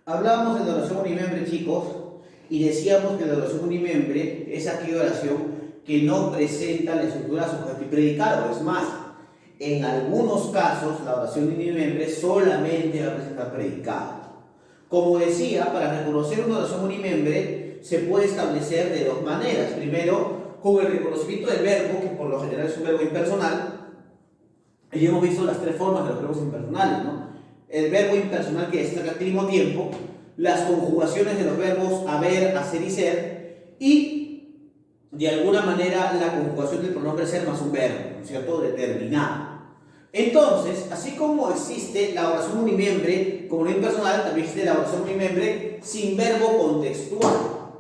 Hablábamos de la oración unimembre, chicos, y decíamos que la oración unimembre es aquella oración que no presenta la estructura sujeto y predicado. Es más, en algunos casos la oración unimembre solamente va a presentar predicado. Como decía, para reconocer una oración unimembre se puede establecer de dos maneras. Primero, con el reconocimiento del verbo, que por lo general es un verbo impersonal, y hemos visto las tres formas de los verbos impersonales, ¿no? El verbo impersonal que destaca al mismo tiempo, las conjugaciones de los verbos haber, hacer y ser, y de alguna manera la conjugación del pronombre ser más un verbo, ¿no es cierto?, determinado. Entonces, así como existe la oración unimembre como no impersonal, también existe la oración unimembre sin verbo contextual,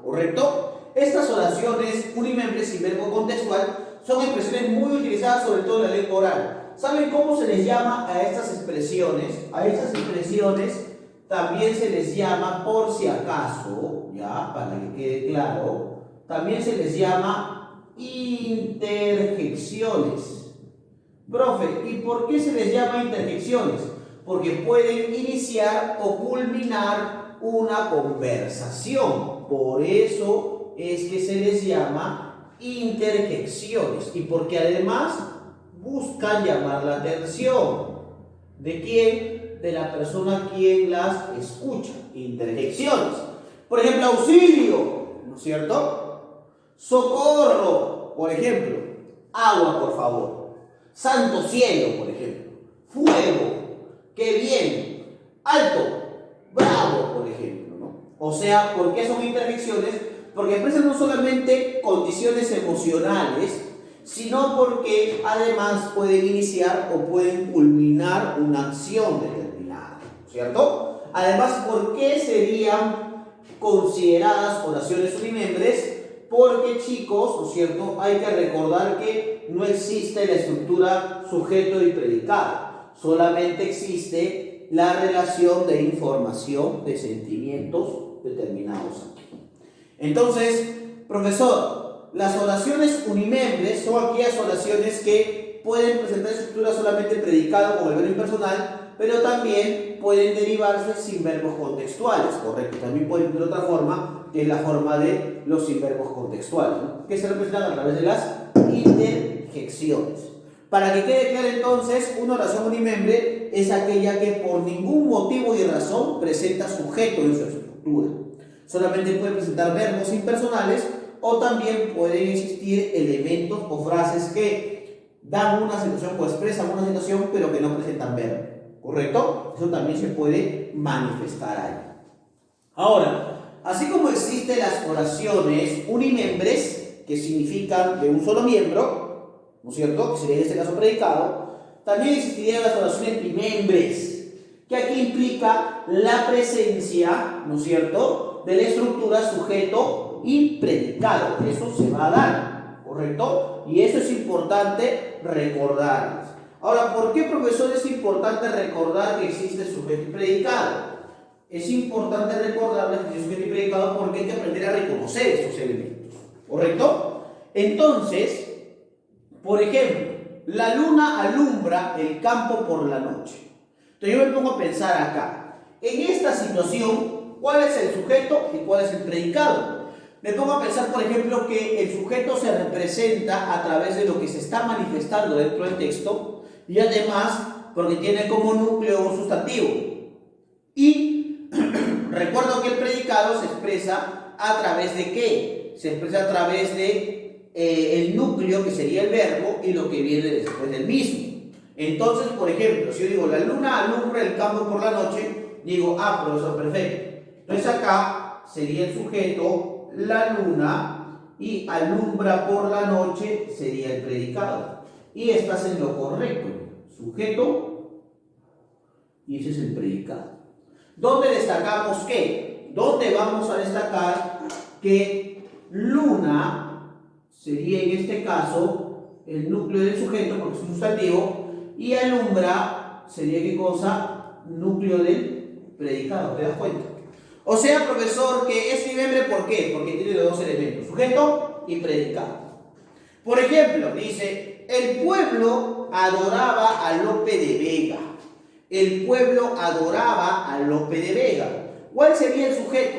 ¿correcto? Estas oraciones unimembres sin verbo contextual son expresiones muy utilizadas sobre todo en la lengua oral. ¿Saben cómo se les llama a estas expresiones? A estas expresiones también se les llama, por si acaso, ya, para que quede claro, también se les llama interjecciones. Profe, ¿y por qué se les llama interjecciones? Porque pueden iniciar o culminar una conversación. Por eso es que se les llama interjecciones. Y porque además buscan llamar la atención. ¿De quién? De la persona quien las escucha. Interjecciones. Por ejemplo, auxilio, ¿no es cierto? Socorro, por ejemplo. Agua, por favor. Santo cielo, por ejemplo. Fuego. Qué bien. Alto. Bravo, por ejemplo, ¿no? O sea, ¿por qué son interjecciones? Porque expresan no solamente condiciones emocionales, sino porque además pueden iniciar o pueden culminar una acción determinada, ¿cierto? Además, ¿por qué serían consideradas oraciones unimembres? Porque, chicos, ¿no es cierto?, hay que recordar que no existe la estructura sujeto y predicado, solamente existe la relación de información, de sentimientos determinados aquí. Entonces, profesor, las oraciones unimembres son aquellas oraciones que pueden presentar estructura solamente predicado con el verbo impersonal, pero también pueden derivarse sin verbos contextuales, ¿correcto? También pueden tener otra forma, que es la forma de los sin verbos contextuales, ¿no?, que se representan a través de las interjecciones. Para que quede claro entonces, una oración unimembre es aquella que por ningún motivo y razón presenta sujeto en su estructura. Solamente puede presentar verbos impersonales o también pueden existir elementos o frases que dan una situación o expresan una situación pero que no presentan verbo, ¿correcto? Eso también se puede manifestar ahí. Ahora, así como existen las oraciones unimembres, que significan de un solo miembro, ¿no es cierto?, que sería en este caso predicado, también existirían las oraciones bimembres, que aquí implica la presencia, ¿no es cierto?, de la estructura sujeto y predicado. Eso se va a dar, ¿correcto? Y eso es importante recordarles. Ahora, ¿por qué, profesor, es importante recordar que existe sujeto y predicado? Es importante recordarles que existe sujeto y predicado porque hay que aprender a reconocer estos elementos, ¿correcto? Entonces, por ejemplo, la luna alumbra el campo por la noche. Entonces yo me pongo a pensar acá, en esta situación, ¿cuál es el sujeto y cuál es el predicado? Me pongo a pensar, por ejemplo, que el sujeto se representa a través de lo que se está manifestando dentro del texto y además porque tiene como núcleo un sustantivo. Y recuerdo que el predicado se expresa a través de ¿qué? Se expresa a través de el núcleo, que sería el verbo, y lo que viene después del mismo. Entonces, por ejemplo, si yo digo, la luna alumbra el campo por la noche, digo, profesor, perfecto. Entonces acá sería el sujeto, la luna, y alumbra por la noche sería el predicado. Y estás en lo correcto. Sujeto, y ese es el predicado. ¿Dónde destacamos qué? ¿Dónde vamos a destacar que luna sería en este caso el núcleo del sujeto, porque es un sustantivo, y alumbra sería ¿qué cosa? Núcleo del predicado, ¿te das cuenta? O sea, profesor, que es unimembre, ¿por qué? Porque tiene los dos elementos, sujeto y predicado. Por ejemplo, dice, el pueblo adoraba a Lope de Vega. El pueblo adoraba a Lope de Vega. ¿Cuál sería el sujeto?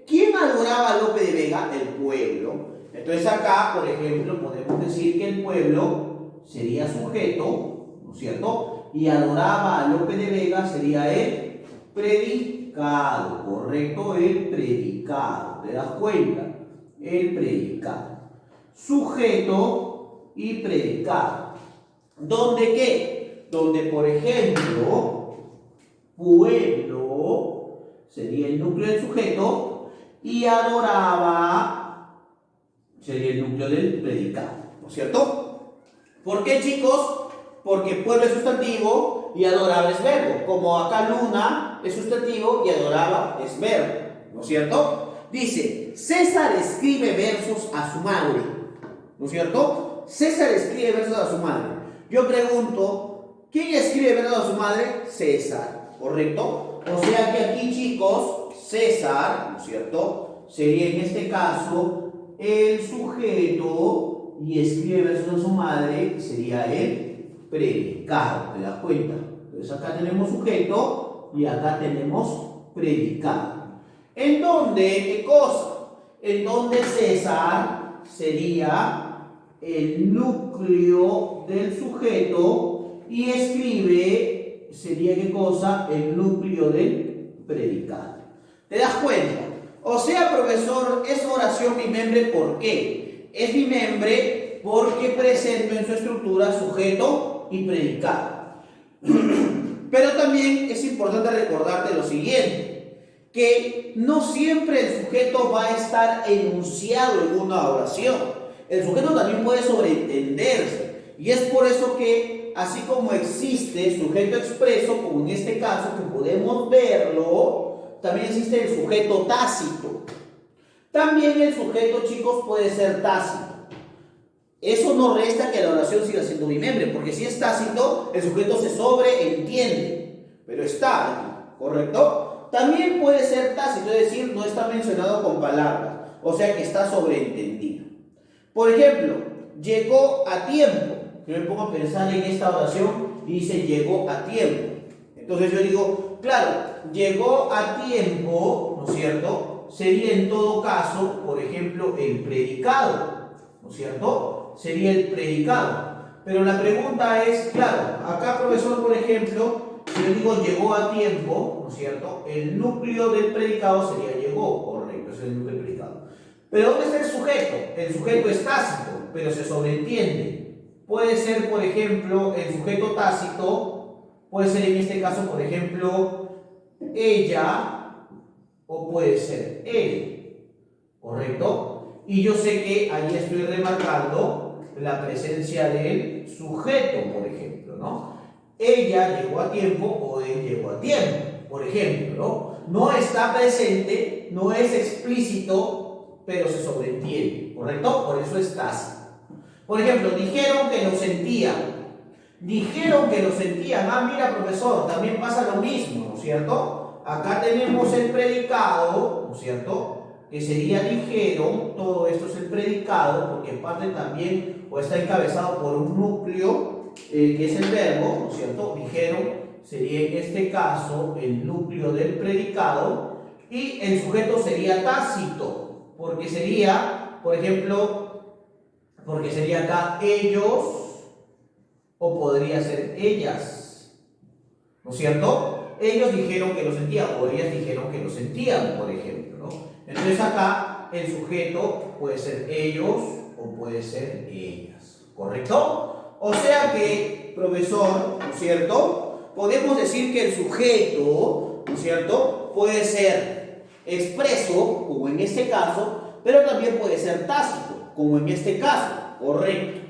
¿Quién adoraba a Lope de Vega? El pueblo. Entonces acá, por ejemplo, podemos decir que el pueblo sería sujeto, ¿no es cierto? Y adoraba a Lope de Vega sería el predicado, ¿correcto? El predicado, ¿te das cuenta? El predicado. Sujeto y predicado. ¿Dónde qué? Donde, por ejemplo, pueblo sería el núcleo del sujeto y adoraba sería el núcleo del predicado, ¿no es cierto? ¿Por qué, chicos? Porque pueblo es sustantivo y adoraba es verbo. Como acá Luna es sustantivo y adoraba es verbo, ¿no es cierto? Dice, César escribe versos a su madre, ¿no es cierto? César escribe versos a su madre. Yo pregunto, ¿quién escribe versos a su madre? César, ¿correcto? O sea que aquí, chicos, César, ¿no es cierto? Sería en este caso el sujeto y escribe versos a su madre, sería el predicado, ¿te das cuenta? Entonces acá tenemos sujeto y acá tenemos predicado. ¿En dónde? ¿Qué cosa? En donde César sería el núcleo del sujeto y escribe sería ¿qué cosa? El núcleo del predicado. ¿Te das cuenta? O sea, profesor, es oración bimembre, ¿por qué? Es bimembre porque presenta en su estructura sujeto y predicado. Pero también es importante recordarte lo siguiente, que no siempre el sujeto va a estar enunciado en una oración. El sujeto también puede sobreentenderse. Y es por eso que, así como existe sujeto expreso, como en este caso que podemos verlo, también existe el sujeto tácito. También el sujeto, chicos, puede ser tácito. Eso no resta que la oración siga siendo bimembre, porque si es tácito, el sujeto se sobreentiende, pero está aquí, ¿correcto? También puede ser tácito, es decir, no está mencionado con palabras, o sea que está sobreentendido. Por ejemplo, llegó a tiempo. Yo me pongo a pensar en esta oración y dice llegó a tiempo. Entonces yo digo, claro, llegó a tiempo, ¿no es cierto? Sería en todo caso, por ejemplo, el predicado, ¿no es cierto? Sería el predicado. Pero la pregunta es, claro, acá, profesor, por ejemplo, si yo digo llegó a tiempo, ¿no es cierto? El núcleo del predicado sería llegó, correcto, ese es el núcleo del predicado. Pero ¿dónde está el sujeto? El sujeto es tácito, pero se sobreentiende. Puede ser, por ejemplo, el sujeto tácito, puede ser en este caso, por ejemplo, ella, o puede ser él, ¿correcto? Y yo sé que ahí estoy remarcando la presencia del sujeto, por ejemplo, ¿no? Ella llegó a tiempo o él llegó a tiempo, por ejemplo, ¿no? No está presente, no es explícito, pero se sobreentiende, ¿correcto? Por eso es tácito. Por ejemplo, dijeron que lo sentían. Dijeron que lo sentían. Ah, mira, profesor, también pasa lo mismo, ¿no es cierto? Acá tenemos el predicado, ¿no es cierto? Que sería dijeron, todo esto es el predicado, porque parte también o está encabezado por un núcleo, que es el verbo, ¿no es cierto? Dijeron sería en este caso el núcleo del predicado y el sujeto sería tácito, porque sería, por ejemplo, porque sería acá ellos o podría ser ellas, ¿no es cierto? Ellos dijeron que lo sentían o ellas dijeron que lo sentían, por ejemplo, ¿no? Entonces acá el sujeto puede ser ellos o puede ser ellas, ¿correcto? O sea que, profesor, ¿no es cierto? Podemos decir que el sujeto, ¿no es cierto? Puede ser expreso, como en este caso, pero también puede ser tácito, como en este caso, correcto.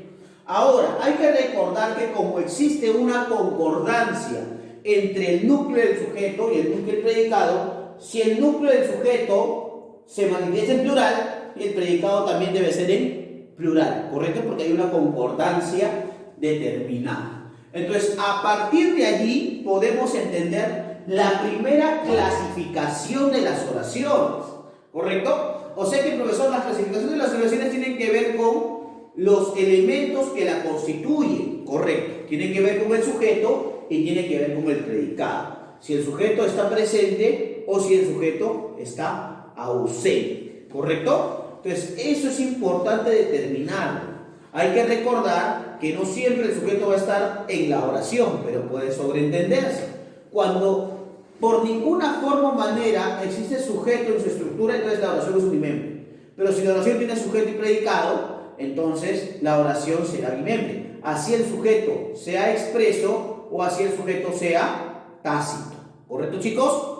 Ahora, hay que recordar que como existe una concordancia entre el núcleo del sujeto y el núcleo del predicado, si el núcleo del sujeto se manifiesta en plural, el predicado también debe ser en plural, ¿correcto? Porque hay una concordancia determinada. Entonces, a partir de allí podemos entender la primera clasificación de las oraciones, ¿correcto? O sea que, profesor, las clasificaciones de las oraciones tienen que ver con los elementos que la constituyen, ¿correcto? Tienen que ver con el sujeto y tiene que ver con el predicado. Si el sujeto está presente, presente o si el sujeto está ausente, ¿correcto? Entonces, eso es importante determinarlo. Hay que recordar que no siempre el sujeto va a estar en la oración, pero puede sobreentenderse. Cuando por ninguna forma o manera existe sujeto en su estructura, entonces la oración es unimembre. Pero si la oración tiene sujeto y predicado, entonces la oración será bimembre. Así el sujeto sea expreso o así el sujeto sea tácito. ¿Correcto, chicos?